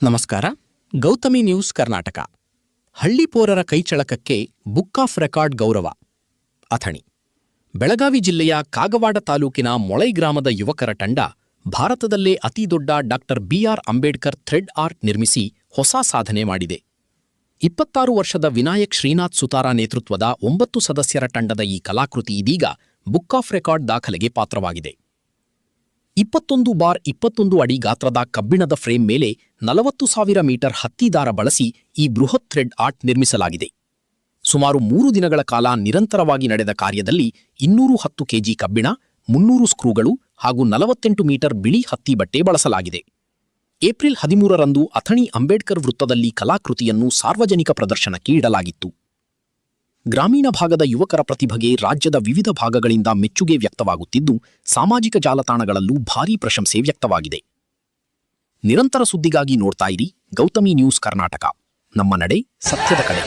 ನಮಸ್ಕಾರ. ಗೌತಮಿ ನ್ಯೂಸ್ ಕರ್ನಾಟಕ. ಹಳ್ಳಿಪೋರರ ಕೈಚಳಕಕ್ಕೆ ಬುಕ್ ಆಫ್ ರೆಕಾರ್ಡ್ ಗೌರವ. ಅಥಣಿ. ಬೆಳಗಾವಿ ಜಿಲ್ಲೆಯ ಕಾಗವಾಡ ತಾಲೂಕಿನ ಮೊಳೈ ಗ್ರಾಮದ ಯುವಕರ ತಂಡ ಭಾರತದಲ್ಲೇ ಅತಿದೊಡ್ಡ doctor BR Ambedkar thread art ನಿರ್ಮಿಸಿ ಹೊಸ ಸಾಧನೆ ಮಾಡಿದೆ. 26 ವರ್ಷದ ವಿನಾಯಕ್ ಶ್ರೀನಾಥ್ ಸುತಾರ ನೇತೃತ್ವದ 9 ಸದಸ್ಯರ ತಂಡದ ಈ ಕಲಾಕೃತಿ ಇದೀಗ ಬುಕ್ ಆಫ್ ರೆಕಾರ್ಡ್ ದಾಖಲೆಗೆ ಪಾತ್ರವಾಗಿದೆ. 21x21 ಅಡಿ ಗಾತ್ರದ ಕಬ್ಬಿಣದ ಫ್ರೇಮ್ ಮೇಲೆ 40,000 ಮೀಟರ್ ಹತ್ತಿ ದಾರ ಬಳಸಿ ಈ ಬೃಹತ್ ಥ್ರೆಡ್ ಆರ್ಟ್ ನಿರ್ಮಿಸಲಾಗಿದೆ. ಸುಮಾರು 3 ದಿನಗಳ ಕಾಲ ನಿರಂತರವಾಗಿ ನಡೆದ ಕಾರ್ಯದಲ್ಲಿ 210 ಕೆಜಿ ಕಬ್ಬಿಣ, 300 ಸ್ಕ್ರೂಗಳು ಹಾಗೂ 48 ಮೀಟರ್ ಬಿಳಿ ಹತ್ತಿ ಬಟ್ಟೆ ಬಳಸಲಾಗಿದೆ. ಏಪ್ರಿಲ್ 13ರಂದು ಅಥಣಿ ಅಂಬೇಡ್ಕರ್ ವೃತ್ತದಲ್ಲಿ ಕಲಾಕೃತಿಯನ್ನು ಸಾರ್ವಜನಿಕ ಪ್ರದರ್ಶನಕ್ಕೆ ಇಡಲಾಗಿತ್ತು. ಗ್ರಾಮೀಣ ಭಾಗದ ಯುವಕರ ಪ್ರತಿಭೆಗೆ ರಾಜ್ಯದ ವಿವಿಧ ಭಾಗಗಳಿಂದ ಮೆಚ್ಚುಗೆ ವ್ಯಕ್ತವಾಗುತ್ತಿದ್ದು, ಸಾಮಾಜಿಕ ಜಾಲತಾಣಗಳಲ್ಲೂ ಭಾರೀ ಪ್ರಶಂಸೆ ವ್ಯಕ್ತವಾಗಿದೆ. ನಿರಂತರ ಸುದ್ದಿಗಾಗಿ ನೋಡ್ತಾ ಇರಿ ಗೌತಮಿ ನ್ಯೂಸ್ ಕರ್ನಾಟಕ. ನಮ್ಮ ನಡೆ ಸತ್ಯದ ಕಡೆ.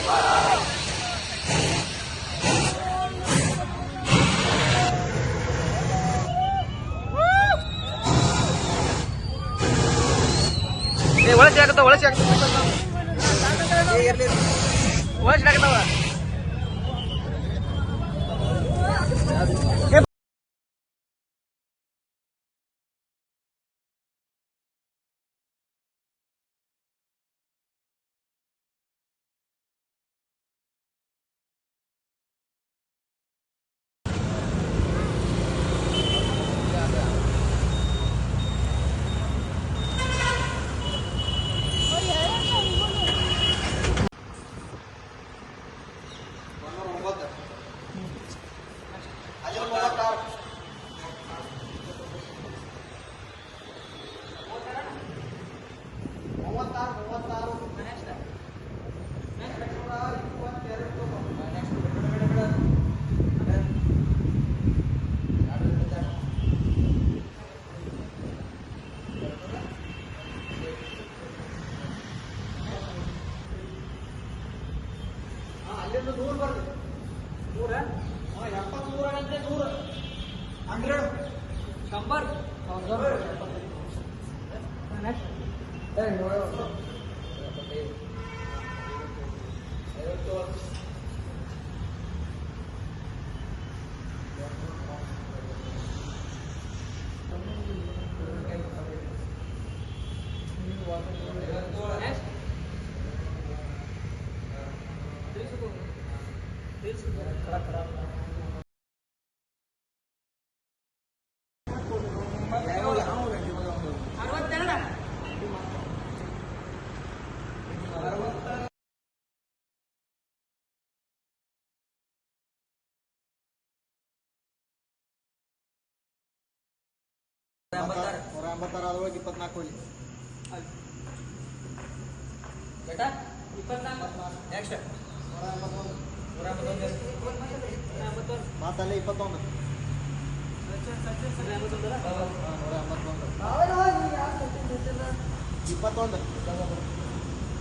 ಮಾತಲ್ಲೇ 21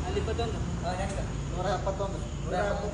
ಅಲ್ಲಿ 21 171